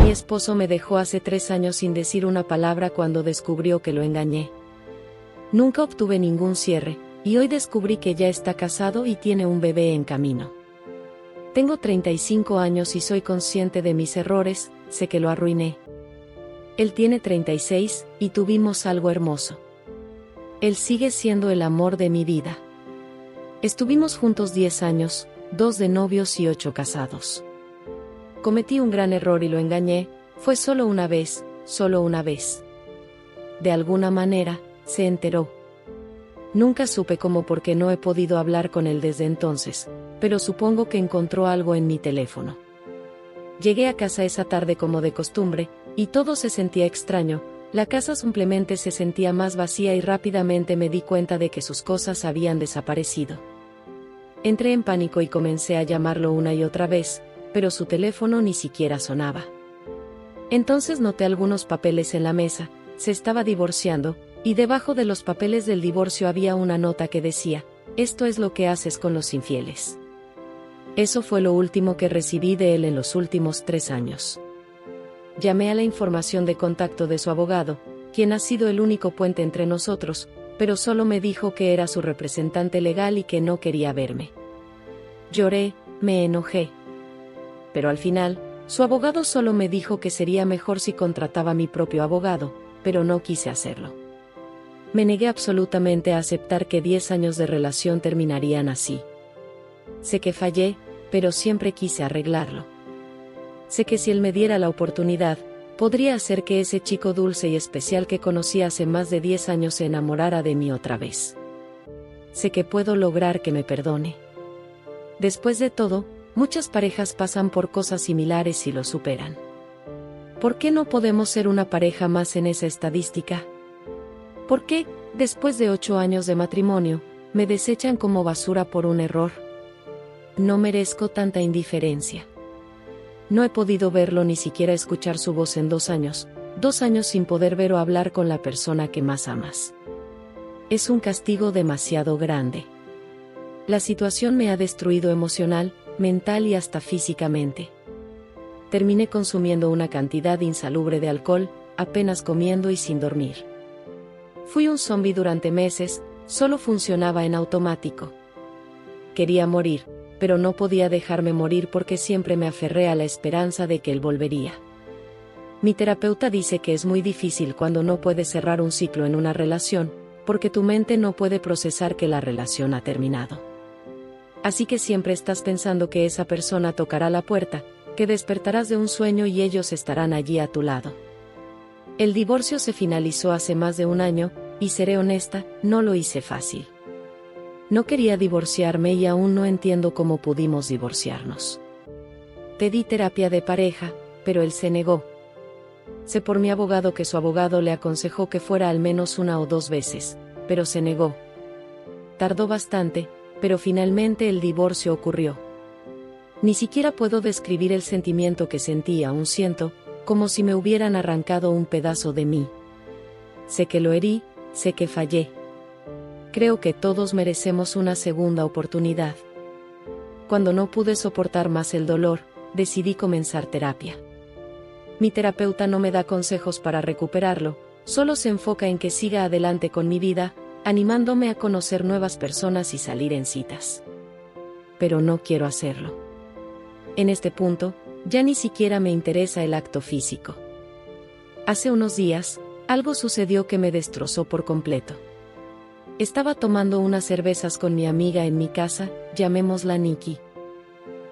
Mi esposo me dejó hace 3 años sin decir una palabra cuando descubrió que lo engañé. Nunca obtuve ningún cierre, y hoy descubrí que ya está casado y tiene un bebé en camino. Tengo 35 años y soy consciente de mis errores, sé que lo arruiné. Él tiene 36, y tuvimos algo hermoso. Él sigue siendo el amor de mi vida. Estuvimos juntos 10 años, 2 de novios y 8 casados. Cometí un gran error y lo engañé, fue solo una vez, solo una vez. De alguna manera, se enteró. Nunca supe cómo porque no he podido hablar con él desde entonces, pero supongo que encontró algo en mi teléfono. Llegué a casa esa tarde como de costumbre, y todo se sentía extraño, la casa simplemente se sentía más vacía y rápidamente me di cuenta de que sus cosas habían desaparecido. Entré en pánico y comencé a llamarlo una y otra vez, pero su teléfono ni siquiera sonaba. Entonces noté algunos papeles en la mesa, se estaba divorciando, y debajo de los papeles del divorcio había una nota que decía, esto es lo que haces con los infieles. Eso fue lo último que recibí de él en los últimos 3 años. Llamé a la información de contacto de su abogado, quien ha sido el único puente entre nosotros, pero solo me dijo que era su representante legal y que no quería verme. Lloré, me enojé. Pero al final, su abogado solo me dijo que sería mejor si contrataba a mi propio abogado, pero no quise hacerlo. Me negué absolutamente a aceptar que 10 años de relación terminarían así. Sé que fallé, pero siempre quise arreglarlo. Sé que si él me diera la oportunidad, podría hacer que ese chico dulce y especial que conocí hace más de 10 años se enamorara de mí otra vez. Sé que puedo lograr que me perdone. Después de todo, muchas parejas pasan por cosas similares y lo superan. ¿Por qué no podemos ser una pareja más en esa estadística? ¿Por qué, después de 8 años de matrimonio, me desechan como basura por un error? No merezco tanta indiferencia. No he podido verlo ni siquiera escuchar su voz en 2 años, 2 años sin poder ver o hablar con la persona que más amas. Es un castigo demasiado grande. La situación me ha destruido emocional, mental y hasta físicamente. Terminé consumiendo una cantidad insalubre de alcohol, apenas comiendo y sin dormir. Fui un zombi durante meses, solo funcionaba en automático. Quería morir, pero no podía dejarme morir porque siempre me aferré a la esperanza de que él volvería. Mi terapeuta dice que es muy difícil cuando no puedes cerrar un ciclo en una relación, porque tu mente no puede procesar que la relación ha terminado. Así que siempre estás pensando que esa persona tocará la puerta, que despertarás de un sueño y ellos estarán allí a tu lado. El divorcio se finalizó hace más de 1 año, y seré honesta, no lo hice fácil. No quería divorciarme y aún no entiendo cómo pudimos divorciarnos. Pedí terapia de pareja, pero él se negó. Sé por mi abogado que su abogado le aconsejó que fuera al menos 1 o 2 veces, pero se negó. Tardó bastante, pero finalmente el divorcio ocurrió. Ni siquiera puedo describir el sentimiento que sentí, aún siento, como si me hubieran arrancado un pedazo de mí. Sé que lo herí, sé que fallé. Creo que todos merecemos una segunda oportunidad. Cuando no pude soportar más el dolor, decidí comenzar terapia. Mi terapeuta no me da consejos para recuperarlo, solo se enfoca en que siga adelante con mi vida, animándome a conocer nuevas personas y salir en citas. Pero no quiero hacerlo. En este punto, ya ni siquiera me interesa el acto físico. Hace unos días, algo sucedió que me destrozó por completo. Estaba tomando unas cervezas con mi amiga en mi casa, llamémosla Nikki.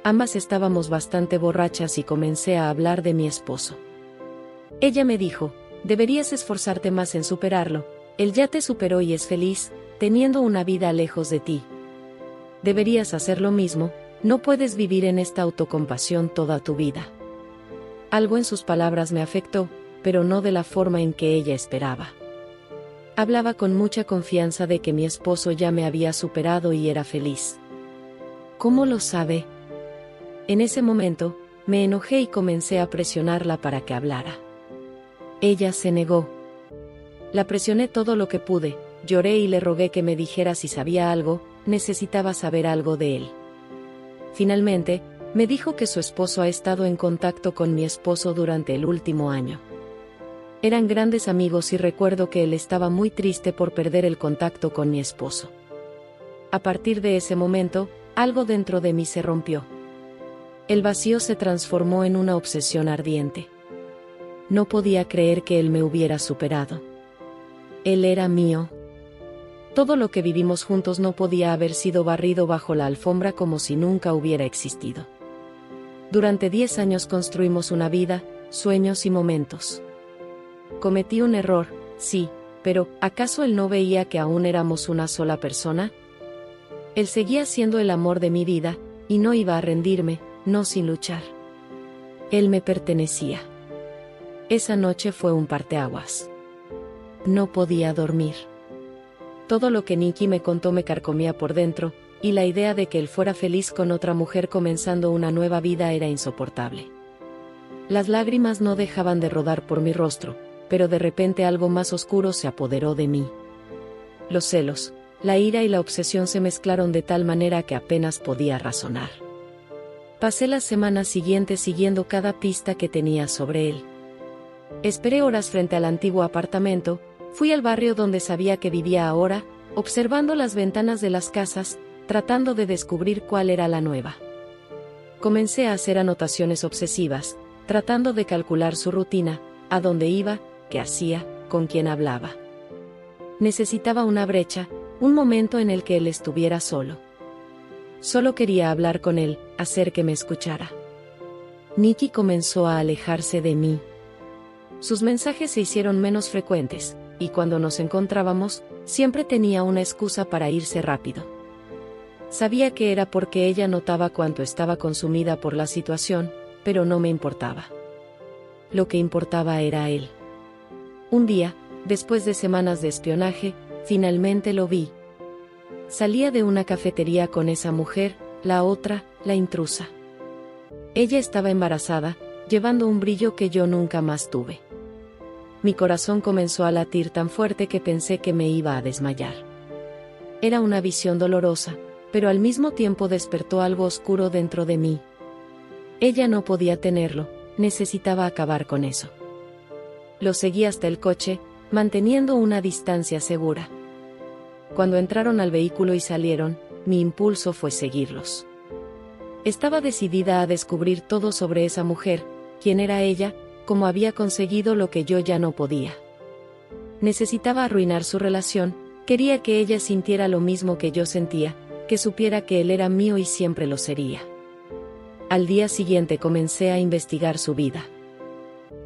Ambas estábamos bastante borrachas y comencé a hablar de mi esposo. Ella me dijo, deberías esforzarte más en superarlo, él ya te superó y es feliz, teniendo una vida lejos de ti. Deberías hacer lo mismo, no puedes vivir en esta autocompasión toda tu vida. Algo en sus palabras me afectó, pero no de la forma en que ella esperaba. Hablaba con mucha confianza de que mi esposo ya me había superado y era feliz. ¿Cómo lo sabe? En ese momento, me enojé y comencé a presionarla para que hablara. Ella se negó. La presioné todo lo que pude, lloré y le rogué que me dijera si sabía algo, necesitaba saber algo de él. Finalmente, Me dijo que su esposo ha estado en contacto con mi esposo durante el último año. Eran grandes amigos y recuerdo que él estaba muy triste por perder el contacto con mi esposo. A partir de ese momento, algo dentro de mí se rompió. El vacío se transformó en una obsesión ardiente. No podía creer que él me hubiera superado. Él era mío. Todo lo que vivimos juntos no podía haber sido barrido bajo la alfombra como si nunca hubiera existido. Durante 10 años construimos una vida, sueños y momentos. Cometí un error, sí, pero ¿acaso él no veía que aún éramos una sola persona? Él seguía siendo el amor de mi vida, y no iba a rendirme, no sin luchar. Él me pertenecía. Esa noche fue un parteaguas. No podía dormir. Todo lo que Nikki me contó me carcomía por dentro, y la idea de que él fuera feliz con otra mujer comenzando una nueva vida era insoportable. Las lágrimas no dejaban de rodar por mi rostro, pero de repente algo más oscuro se apoderó de mí. Los celos, la ira y la obsesión se mezclaron de tal manera que apenas podía razonar. Pasé las semanas siguientes siguiendo cada pista que tenía sobre él. Esperé horas frente al antiguo apartamento, fui al barrio donde sabía que vivía ahora, observando las ventanas de las casas, tratando de descubrir cuál era la nueva. Comencé a hacer anotaciones obsesivas, tratando de calcular su rutina, a dónde iba, qué hacía, con quién hablaba. Necesitaba una brecha, un momento en el que él estuviera solo. Solo quería hablar con él, hacer que me escuchara. Nikki comenzó a alejarse de mí. Sus mensajes se hicieron menos frecuentes, y cuando nos encontrábamos, siempre tenía una excusa para irse rápido. Sabía que era porque ella notaba cuánto estaba consumida por la situación, pero no me importaba. Lo que importaba era él. Un día, después de semanas de espionaje, finalmente lo vi. Salía de una cafetería con esa mujer, la otra, la intrusa. Ella estaba embarazada, llevando un brillo que yo nunca más tuve. Mi corazón comenzó a latir tan fuerte que pensé que me iba a desmayar. Era una visión dolorosa, pero al mismo tiempo despertó algo oscuro dentro de mí. Ella no podía tenerlo, necesitaba acabar con eso. Lo seguí hasta el coche, manteniendo una distancia segura. Cuando entraron al vehículo y salieron, mi impulso fue seguirlos. Estaba decidida a descubrir todo sobre esa mujer, quién era ella, cómo había conseguido lo que yo ya no podía. Necesitaba arruinar su relación, quería que ella sintiera lo mismo que yo sentía, que supiera que él era mío y siempre lo sería. Al día siguiente comencé a investigar su vida.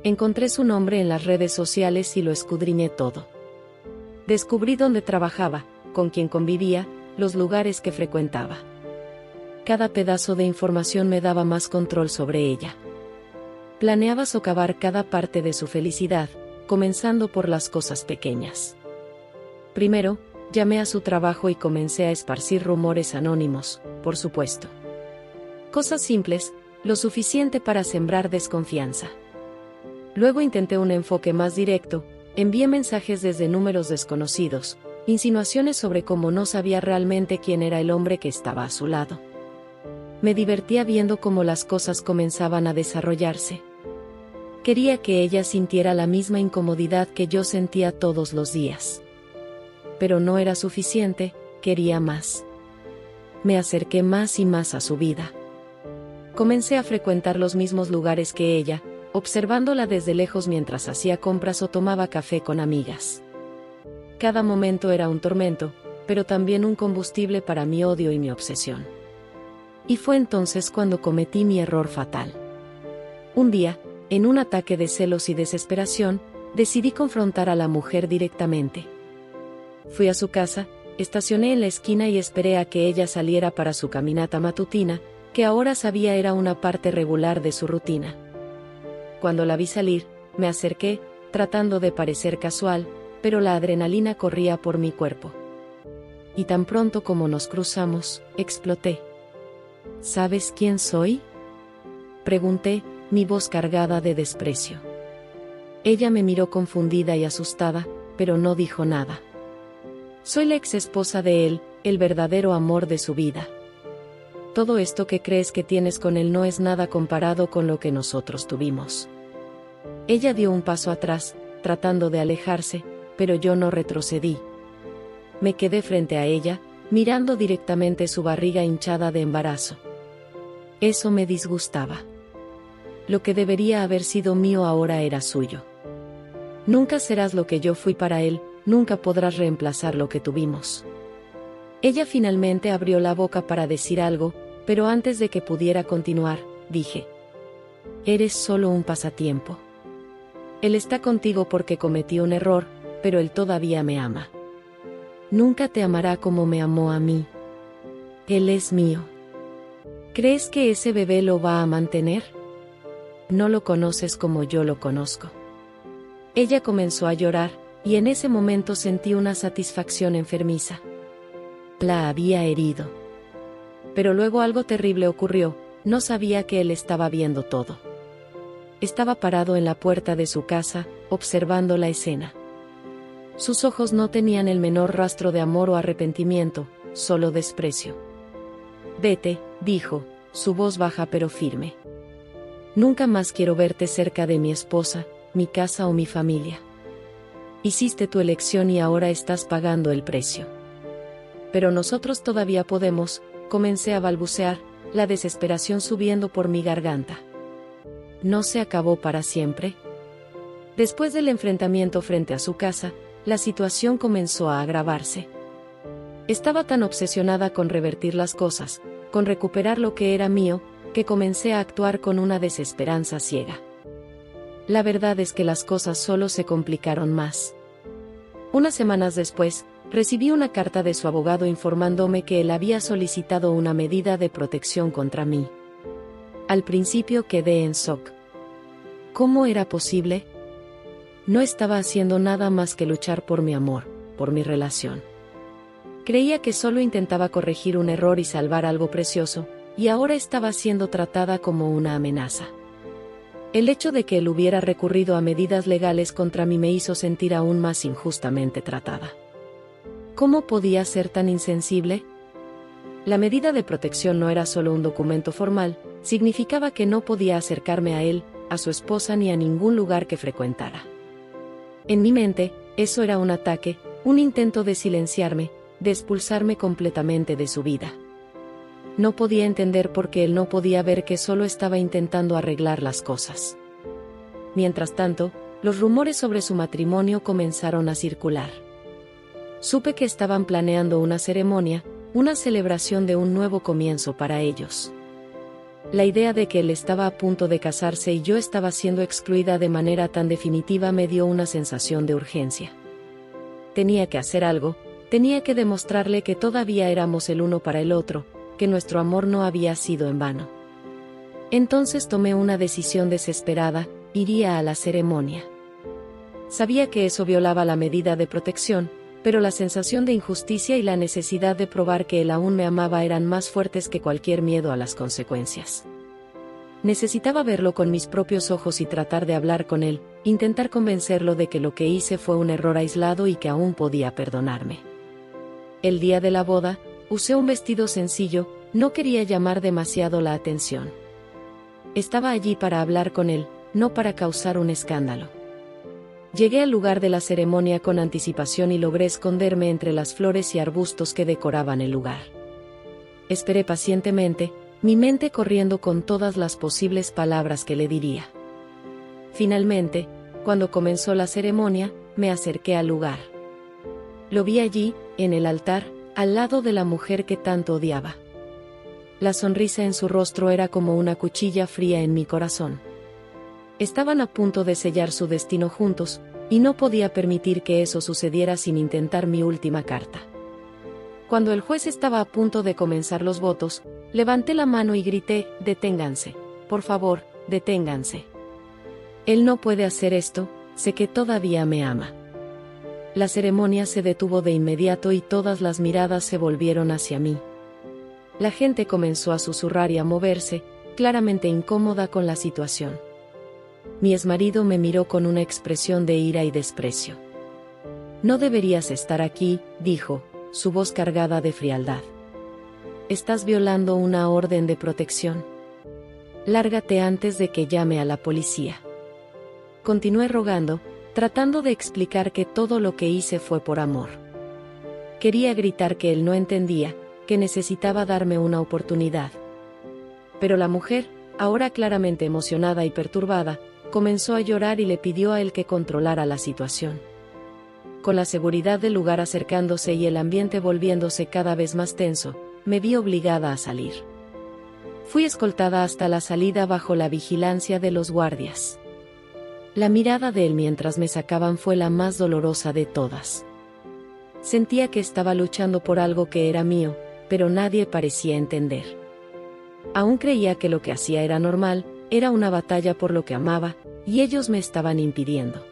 Encontré su nombre en las redes sociales y lo escudriñé todo. Descubrí dónde trabajaba, con quién convivía, los lugares que frecuentaba. Cada pedazo de información me daba más control sobre ella. Planeaba socavar cada parte de su felicidad, comenzando por las cosas pequeñas. Primero, llamé a su trabajo y comencé a esparcir rumores anónimos, por supuesto. Cosas simples, lo suficiente para sembrar desconfianza. Luego intenté un enfoque más directo, envié mensajes desde números desconocidos, insinuaciones sobre cómo no sabía realmente quién era el hombre que estaba a su lado. Me divertía viendo cómo las cosas comenzaban a desarrollarse. Quería que ella sintiera la misma incomodidad que yo sentía todos los días. Pero no era suficiente, quería más. Me acerqué más y más a su vida. Comencé a frecuentar los mismos lugares que ella, observándola desde lejos mientras hacía compras o tomaba café con amigas. Cada momento era un tormento, pero también un combustible para mi odio y mi obsesión. Y fue entonces cuando cometí mi error fatal. Un día, en un ataque de celos y desesperación, decidí confrontar a la mujer directamente. Fui a su casa, estacioné en la esquina y esperé a que ella saliera para su caminata matutina, que ahora sabía era una parte regular de su rutina. Cuando la vi salir, me acerqué, tratando de parecer casual, pero la adrenalina corría por mi cuerpo. Y tan pronto como nos cruzamos, exploté. ¿Sabes quién soy?, pregunté, mi voz cargada de desprecio. Ella me miró confundida y asustada, pero no dijo nada. Soy la ex esposa de él, el verdadero amor de su vida. Todo esto que crees que tienes con él no es nada comparado con lo que nosotros tuvimos. Ella dio un paso atrás, tratando de alejarse, pero yo no retrocedí. Me quedé frente a ella, mirando directamente su barriga hinchada de embarazo. Eso me disgustaba. Lo que debería haber sido mío ahora era suyo. Nunca serás lo que yo fui para él, nunca podrás reemplazar lo que tuvimos. Ella finalmente abrió la boca para decir algo, pero antes de que pudiera continuar, dije: eres solo un pasatiempo. Él está contigo porque cometió un error, pero él todavía me ama. Nunca te amará como me amó a mí. Él es mío. ¿Crees que ese bebé lo va a mantener? No lo conoces como yo lo conozco. Ella comenzó a llorar, y en ese momento sentí una satisfacción enfermiza. La había herido. Pero luego algo terrible ocurrió, no sabía que él estaba viendo todo. Estaba parado en la puerta de su casa, observando la escena. Sus ojos no tenían el menor rastro de amor o arrepentimiento, solo desprecio. Vete, dijo, su voz baja pero firme. Nunca más quiero verte cerca de mi esposa, mi casa o mi familia. Hiciste tu elección y ahora estás pagando el precio. Pero nosotros todavía podemos, comencé a balbucear, la desesperación subiendo por mi garganta. ¿No se acabó para siempre? Después del enfrentamiento frente a su casa, la situación comenzó a agravarse. Estaba tan obsesionada con revertir las cosas, con recuperar lo que era mío, que comencé a actuar con una desesperanza ciega. La verdad es que las cosas solo se complicaron más. Unas semanas después, recibí una carta de su abogado informándome que él había solicitado una medida de protección contra mí. Al principio quedé en shock. ¿Cómo era posible? No estaba haciendo nada más que luchar por mi amor, por mi relación. Creía que solo intentaba corregir un error y salvar algo precioso, y ahora estaba siendo tratada como una amenaza. El hecho de que él hubiera recurrido a medidas legales contra mí me hizo sentir aún más injustamente tratada. ¿Cómo podía ser tan insensible? La medida de protección no era solo un documento formal, significaba que no podía acercarme a él, a su esposa ni a ningún lugar que frecuentara. En mi mente, eso era un ataque, un intento de silenciarme, de expulsarme completamente de su vida. No podía entender por qué él no podía ver que solo estaba intentando arreglar las cosas. Mientras tanto, los rumores sobre su matrimonio comenzaron a circular. Supe que estaban planeando una ceremonia, una celebración de un nuevo comienzo para ellos. La idea de que él estaba a punto de casarse y yo estaba siendo excluida de manera tan definitiva me dio una sensación de urgencia. Tenía que hacer algo, tenía que demostrarle que todavía éramos el uno para el otro, que nuestro amor no había sido en vano. Entonces tomé una decisión desesperada: iría a la ceremonia. Sabía que eso violaba la medida de protección, pero la sensación de injusticia y la necesidad de probar que él aún me amaba eran más fuertes que cualquier miedo a las consecuencias. Necesitaba verlo con mis propios ojos y tratar de hablar con él, intentar convencerlo de que lo que hice fue un error aislado y que aún podía perdonarme. El día de la boda, usé un vestido sencillo, no quería llamar demasiado la atención. Estaba allí para hablar con él, no para causar un escándalo. Llegué al lugar de la ceremonia con anticipación y logré esconderme entre las flores y arbustos que decoraban el lugar. Esperé pacientemente, mi mente corriendo con todas las posibles palabras que le diría. Finalmente, cuando comenzó la ceremonia, me acerqué al lugar. Lo vi allí, en el altar, al lado de la mujer que tanto odiaba. La sonrisa en su rostro era como una cuchilla fría en mi corazón. Estaban a punto de sellar su destino juntos, y no podía permitir que eso sucediera sin intentar mi última carta. Cuando el juez estaba a punto de comenzar los votos, levanté la mano y grité: «Deténganse, por favor, deténganse. Él no puede hacer esto, sé que todavía me ama». La ceremonia se detuvo de inmediato y todas las miradas se volvieron hacia mí. La gente comenzó a susurrar y a moverse, claramente incómoda con la situación. Mi exmarido me miró con una expresión de ira y desprecio. «No deberías estar aquí», dijo, su voz cargada de frialdad. estás violando una orden de protección. Lárgate antes de que llame a la policía. Continué rogando, tratando de explicar que todo lo que hice fue por amor. Quería gritar que él no entendía, que necesitaba darme una oportunidad. Pero la mujer, ahora claramente emocionada y perturbada, comenzó a llorar y le pidió a él que controlara la situación. Con la seguridad del lugar acercándose y el ambiente volviéndose cada vez más tenso, me vi obligada a salir. Fui escoltada hasta la salida bajo la vigilancia de los guardias. La mirada de él mientras me sacaban fue la más dolorosa de todas. Sentía que estaba luchando por algo que era mío, pero nadie parecía entender. Aún creía que lo que hacía era normal, era una batalla por lo que amaba, y ellos me estaban impidiendo.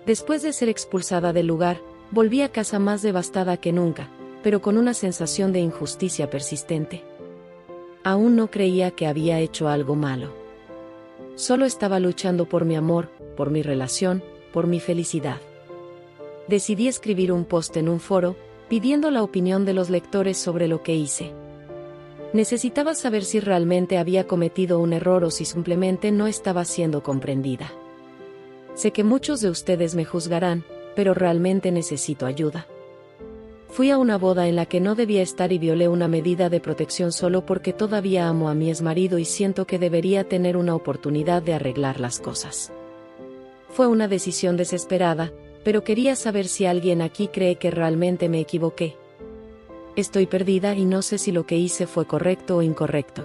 Después de ser expulsada del lugar, volví a casa más devastada que nunca, pero con una sensación de injusticia persistente. Aún no creía que había hecho algo malo. Solo estaba luchando por mi amor, por mi relación, por mi felicidad. Decidí escribir un post en un foro, pidiendo la opinión de los lectores sobre lo que hice. Necesitaba saber si realmente había cometido un error o si simplemente no estaba siendo comprendida. Sé que muchos de ustedes me juzgarán, pero realmente necesito ayuda. Fui a una boda en la que no debía estar y violé una medida de protección solo porque todavía amo a mi exmarido y siento que debería tener una oportunidad de arreglar las cosas. Fue una decisión desesperada, pero quería saber si alguien aquí cree que realmente me equivoqué. Estoy perdida y no sé si lo que hice fue correcto o incorrecto.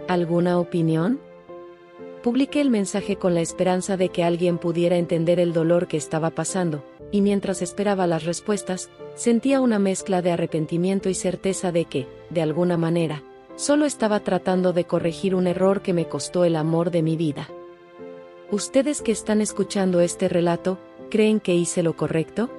¿Alguna opinión? Publiqué el mensaje con la esperanza de que alguien pudiera entender el dolor que estaba pasando, y mientras esperaba las respuestas, sentía una mezcla de arrepentimiento y certeza de que, de alguna manera, solo estaba tratando de corregir un error que me costó el amor de mi vida. ¿Ustedes que están escuchando este relato, creen que hice lo correcto?